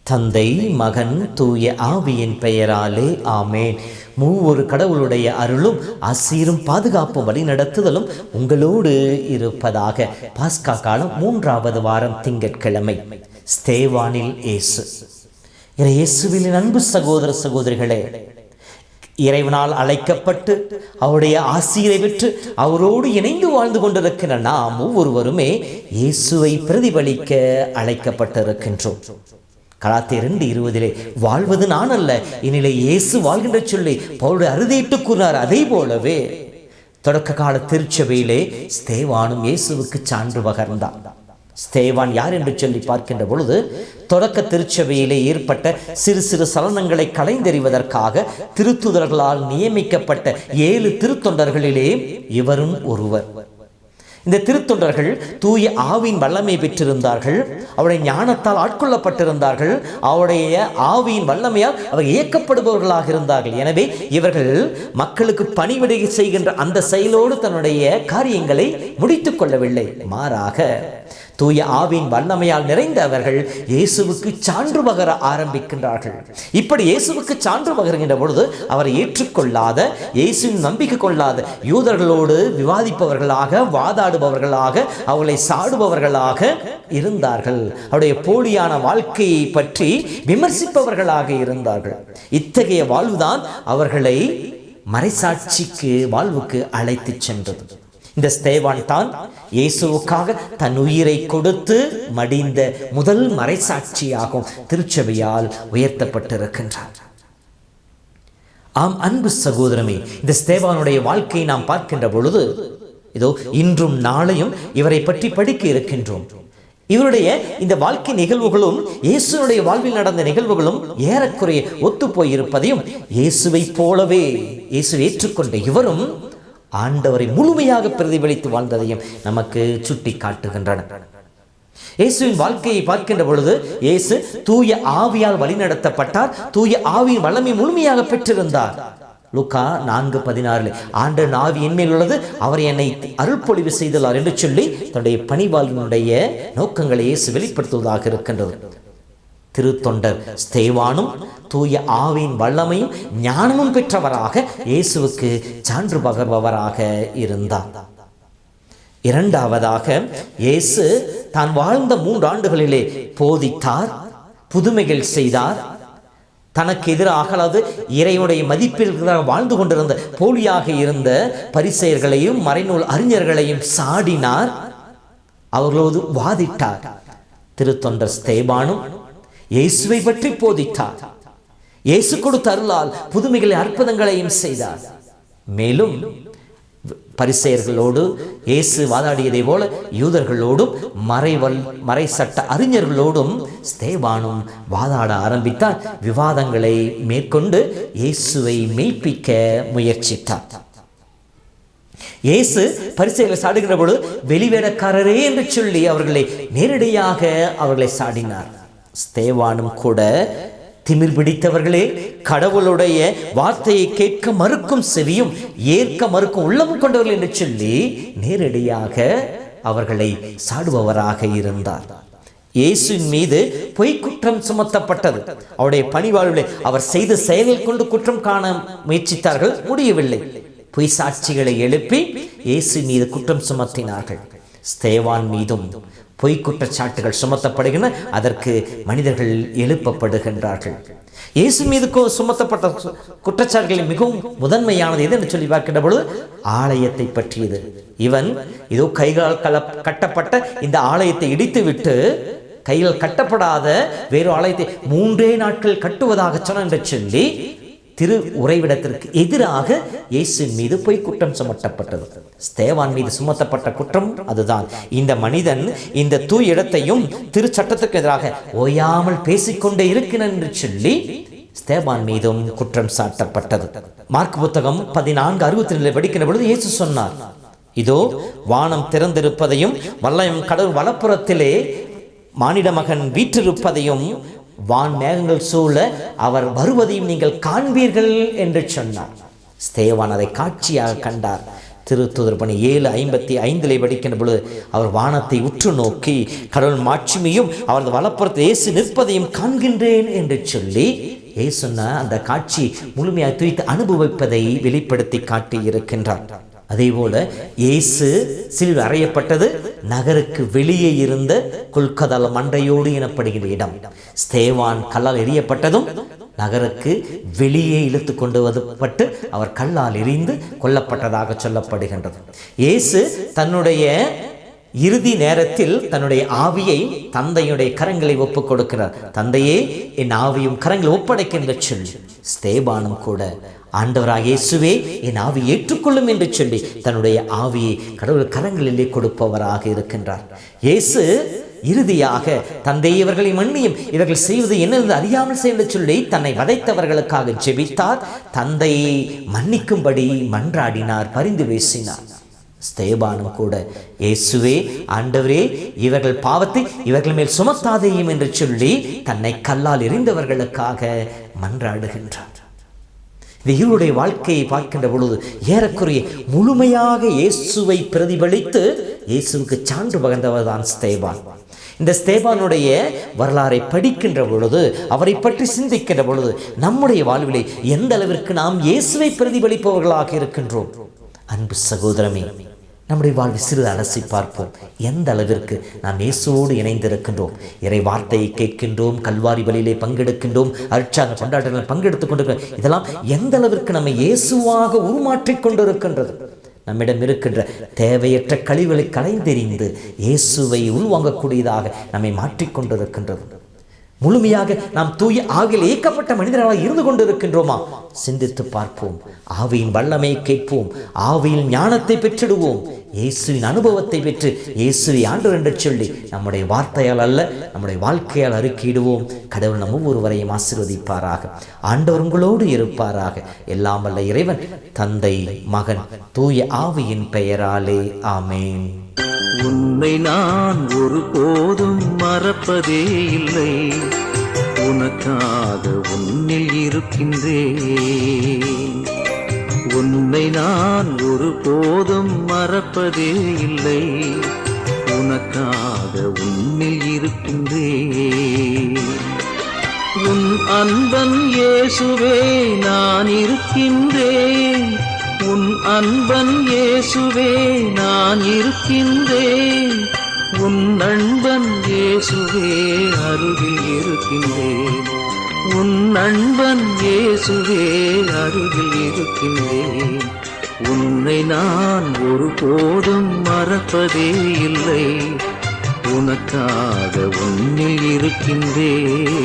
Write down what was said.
தந்தை, மகன், தூய ஆவியின் பெயராலே ஆமேன். மூவொரு கடவுளுடைய அருளும் ஆசீரும் பாதுகாப்பும் வழி நடத்துதலும் உங்களோடு இருப்பதாக. பாஸ்கா காலம் 3வது வாரம் திங்கட்கிழமை. ஸ்தேவானில் இயேசு. இயேசுவில் அன்பு சகோதர சகோதரிகளே, இறைவனால் அழைக்கப்பட்டு அவருடைய ஆசீரை பெற்று அவரோடு இணைந்து வாழ்ந்து கொண்டிருக்கிற நாம் ஒவ்வொருவருமே இயேசுவை பிரதிபலிக்க அழைக்கப்பட்டிருக்கின்றோம். கலாத்தியர் 2:20 வாழ்வது நான் அல்ல, இனிலே இயேசு வாழ்கின்ற சொல்லி பவுலுடைய அறுதியிட்டு கூறினார். அதே போலவே தொடக்க கால திருச்சபையிலே ஸ்தேவானும் இயேசுவுக்கு சான்று பகர்ந்தான். ஸ்தேவான் யார் என்று சொல்லி பார்க்கின்ற பொழுது, தொடக்க திருச்சபையிலே ஏற்பட்ட சிறு சிறு சலனங்களை களைந்தெறிவதற்காக திருத்துதர்களால் நியமிக்கப்பட்ட 7 திருத்தொண்டர்களிலே இவரும் ஒருவர். இந்த திருத்தொண்டர்கள் தூய ஆவியின் வல்லமை பெற்றிருந்தார்கள். அவருடைய ஞானத்தால் ஆட்கொள்ளப்பட்டிருந்தார்கள். அவருடைய ஆவியின் வல்லமையால் அவர் இயக்கப்படுபவர்களாக இருந்தார்கள். எனவே இவர்கள் மக்களுக்கு பணிவிடை செய்கின்ற அந்த செயலோடு தன்னுடைய காரியங்களை முடித்துக் கொள்ளவில்லை. மாறாக தூய ஆவியின் வல்லமையால் நிறைந்த அவர்கள் இயேசுவுக்கு சான்று பகர ஆரம்பிக்கின்றார்கள். இப்படி இயேசுவுக்கு சான்று பகருகின்ற பொழுது அவரை ஏற்றுக்கொள்ளாத, இயேசுவின் நம்பிக்கை கொள்ளாத யூதர்களோடு விவாதிப்பவர்களாக, வாதாடுபவர்களாக, அவர்களை சாடுபவர்களாக இருந்தார்கள். அவருடைய போலியான வாழ்க்கையை பற்றி விமர்சிப்பவர்களாக இருந்தார்கள். இத்தகைய வாழ்வுதான் அவர்களை மறைசாட்சிக்கு வாழ்வுக்கு அழைத்து சென்றது. இந்த ஸ்தேவான் தான் இயேசுவுக்காக தன் உயிரை கொடுத்து மடிந்த முதல் மறைசாட்சியாகும் திருச்சபையால் உயர்த்தப்பட்டிருக்கின்றார். ஆம் அன்பு சகோதரமே, இந்த ஸ்தேவானுடைய வாழ்க்கையை நாம் பார்க்கின்ற பொழுது இதோ இன்றும் நாளையும் இவரை பற்றி படிக்க இருக்கின்றோம். இவருடைய இந்த வாழ்க்கை நிகழ்வுகளும் இயேசுனுடைய வாழ்வில் நடந்த நிகழ்வுகளும் ஏறக்குறைய ஒத்து போயிருப்பதையும், இயேசுவை போலவே இயேசு ஏற்றுக்கொண்ட இவரும் ஆண்டவரை முழுமையாக பிரதிபலித்து வாழ்ந்ததையும் நமக்கு சுட்டி காட்டுகின்றன. இயேசுவின் வாழ்க்கையை பார்க்கின்ற பொழுது இயேசு தூய ஆவியால் வழிநடத்தப்பட்டார். தூய ஆவியின் வல்லமை முழுமையாக பெற்றிருந்தார். லூக்கா 4:16 ஆண்டவரின் ஆவி என்மேல் உள்ளது, அவர் என்னை அருள்பொழிவு செய்துள்ளார் என்று சொல்லி தன்னுடைய பணிவாளினுடைய நோக்கங்களை இயேசு வெளிப்படுத்துவதாக இருக்கின்றது. திருத்தொண்டர் ஸ்தேவானும் தூய ஆவியின் வல்லமையும் ஞானமும் பெற்றவராக இயேசுவுக்கு சான்று பகர்பவராக இருந்தார். இரண்டாவதாக, இயேசு தான் வாழ்ந்த 3 ஆண்டுகளிலே போதித்தார், புதுமைகள் செய்தார். தனக்கு எதிராக அதாவது இறைவனுடைய மதிப்பில் வாழ்ந்து கொண்டிருந்த போலியாக இருந்த பரிசேயர்களையும் மறைநூல் அறிஞர்களையும் சாடினார், அவர்களோடு வாதிட்டார். திருத்தொண்டர் ஸ்தேவானும் இயேசுவை பற்றி போதித்தார். இயேசு கொடுத்த அருளால் புதுமைகளை அற்புதங்களையும் செய்தார். மேலும் பரிசேயர்களோடு இயேசு வாதாடியதை போல யூதர்களோடும் மறை சட்ட அறிஞர்களோடும் ஸ்தேவானும் வாதாட ஆரம்பித்தார். விவாதங்களை மேற்கொண்டு இயேசுவை மெய்ப்பிக்க முயற்சித்தார். இயேசு பரிசேயர்களை சாடுகின்ற பொழுது வெளிவேடக்காரரே என்று சொல்லி அவர்களை நேரடியாக அவர்களை சாடினார். ஸ்தேவானும் கூட திமிர் பிடித்தவர்களே, கடவுளுடைய வார்த்தையை கேட்க மறுக்கும் செவியும் ஏற்க மறுக்கும் உள்ளமும் கொண்டவர்கள் என்று சொல்லி நேரடியாக அவர்களை சாடுபவராக இருந்தார். இயேசுவின் மீது பொய் குற்றம் சுமத்தப்பட்டது. அவருடைய பணிவாழ்வில் அவர் செய்த செயலில் கொண்டு குற்றம் காண முயற்சித்தார்கள், முடியவில்லை. பொய் சாட்சிகளை எழுப்பி இயேசு மீது குற்றம் சுமத்தினார்கள். ஸ்தேவான் மீதும் பொய் குற்றச்சாட்டுகள் சுமத்தப்படுகின்றன. அதற்கு மனிதர்கள் எழுப்பப்படுகின்றார்கள். இயேசு மீது சுமத்தப்பட்ட குற்றச்சாட்டுகளில் மிகவும் முதன்மையானது எது என்று சொல்லி பார்க்கின்ற பொழுது ஆலயத்தை பற்றியது. இவன் இதோ கைகால் கட்டப்பட்ட இந்த ஆலயத்தை இடித்துவிட்டு கையில் கட்டப்படாத வேறு ஆலயத்தை 3 நாட்கள் கட்டுவதாக சொன்ன என்று சொல்லி திரு உறைவிடத்திற்கு எதிராக இயேசு மீது பொய் குற்றம் சுமத்தப்பட்டது. ஸ்தேவான் மீது சுமத்தப்பட்ட குற்றம் அதுதான். இந்த மனிதன் இந்த தூய் இடத்தையும் திரு சட்டத்திற்கு எதிராக ஓயாமல் பேசிக்கொண்டே இருக்கிறான் என்று சொல்லி ஸ்தேவான் மீதும் குற்றம் சாட்டப்பட்டது. மார்க் புத்தகம் 14:62 படிக்கின்ற பொழுது இயேசு சொன்னார், இதோ வானம் திறந்திருப்பதையும் கடல் வலப்புறத்திலே மானிட மகன் வீற்றிருப்பதையும் வான் மேகங்கள் சூழ அவர் வருவதையும் நீங்கள் காண்பீர்கள் என்று சொன்னார். ஸ்தேவான் அதை காட்சியாக கண்டார். திருத்துதர் பணி 7:55 படிக்கின்ற பொழுது அவர் வானத்தை உற்று நோக்கி கடவுள் மாட்சிமையும் அவரது வலப்புறத்தில் இயேசு நிற்பதையும் காண்கின்றேன் என்று சொல்லி இயேசுன்னா அந்த காட்சி முழுமையாக துய்த்து அனுபவிப்பதை வெளிப்படுத்தி காட்டி இருக்கின்றார். அதே போல இயேசு சிலுவை அறையப்பட்டது நகருக்கு வெளியே இருந்த கொல்கதா மண்டையோடு எனப்படுகிற இடம். ஸ்தேவான் கல்லால் எறியப்பட்டதும் நகருக்கு வெளியே இழுத்து கொண்டு வரப்பட்டு அவர் கல்லால் எறிந்து கொல்லப்பட்டதாக சொல்லப்படுகின்றது. இயேசு தன்னுடைய இறுதி நேரத்தில் தன்னுடைய ஆவியை தந்தையுடைய கரங்களை ஒப்புக் கொடுக்கிறார். தந்தையே, என் ஆவியும் கரங்களை ஒப்படைக்கின்ற சொல்லி ஸ்தேவானும் கூட ஆண்டவராக இயேசுவே என் ஆவி ஏற்றுக்கொள்ளும் என்று சொல்லி தன்னுடைய ஆவியை கடவுள் கரங்களிலே கொடுப்பவராக இருக்கின்றார். இயேசு இறுதியாக தந்தை இவர்களை மன்னியும், இவர்கள் செய்வது என்னென்று அறியாமல் செய்ய சொல்லி தன்னை வதைத்தவர்களுக்காக ஜெபித்தார். தந்தையை மன்னிக்கும்படி மன்றாடினார், பரிந்து பேசினார். ஸ்தேவானும் கூட இயேசுவே, ஆண்டவரே, இவர்கள் பாவத்தை இவர்கள் மேல் சுமத்தாதேயும் என்று சொல்லி தன்னை கல்லால் எறிந்தவர்களுக்காக மன்றாடுகின்றார். இவருடைய வாழ்க்கையை பார்க்கின்ற பொழுது ஏறக்குறைய முழுமையாக இயேசுவை பிரதிபலித்து இயேசுவுக்கு சான்று பகர்ந்தவர் தான் ஸ்தேவான். இந்த ஸ்தேவானுடைய வரலாறை படிக்கின்ற பொழுது, அவரை பற்றி சிந்திக்கின்ற பொழுது நம்முடைய வாழ்விலே எந்த அளவிற்கு நாம் இயேசுவை பிரதிபலிப்பவர்களாக இருக்கின்றோம்? அன்பு சகோதரமே, நம்முடைய வாழ்வை சிறிது அலசி பார்ப்போம். எந்த அளவிற்கு நாம் இயேசுவோடு இணைந்திருக்கின்றோம்? இறை வார்த்தையை கேட்கின்றோம், கல்வாரி பலியிலே பங்கெடுக்கின்றோம், அருட்சாதன கொண்டாட்டங்களில் பங்கெடுத்துக் கொண்டிருக்கிறோம். இதெல்லாம் எந்த அளவிற்கு நம்மை இயேசுவாக உருமாற்றிக் கொண்டிருக்கின்றது? நம்மிடம் இருக்கின்ற தேவையற்ற கழிவுகளை களைந்தெறிந்து இயேசுவை உள்வாங்கக்கூடியதாக நம்மை மாற்றிக்கொண்டிருக்கின்றது. முழுமையாக நாம் தூய ஆவியில் இயக்கப்பட்ட மனிதர்களாக இருந்து கொண்டிருக்கின்றோமா? சிந்தித்து பார்ப்போம். ஆவியின் வல்லமையை கேட்போம், ஆவியில் ஞானத்தை பெற்றிடுவோம், இயேசுவின் அனுபவத்தை பெற்று இயேசுவை ஆண்டவர் என்று சொல்லி நம்முடைய வார்த்தையால் அல்ல நம்முடைய வாழ்க்கையால் அறிக்கையிடுவோம். கடவுள் நம் ஒவ்வொருவரையும் ஆசீர்வதிப்பாராக. ஆண்டவர் உங்களோடு இருப்பாராக. எல்லாம் வல்ல இறைவன் தந்தை, மகன், தூய ஆவியின் பெயராலே ஆமேன். உன்னை நான் ஒருபோதும் மறப்பதே இல்லை, உனக்காக உன்னில் இருக்கின்றேன். உன்னை நான் ஒருபோதும் மறப்பதே இல்லை, உனக்காக உன்னில் இருக்கின்றேன். உன் அன்பன் இயேசுவே நான் இருக்கின்றேன், உன் அன்பன் இயேசுவே நான் இருக்கின்றேன். உன் நண்பன் இயேசுவே அருகில் இருக்கின்றேன், உன் நண்பன் இயேசுவே அருகில் இருக்கின்றேன். உன்னை நான் ஒருபோதும் மறப்பதே இல்லை, உனக்காக உன்னில் இருக்கின்றேன்.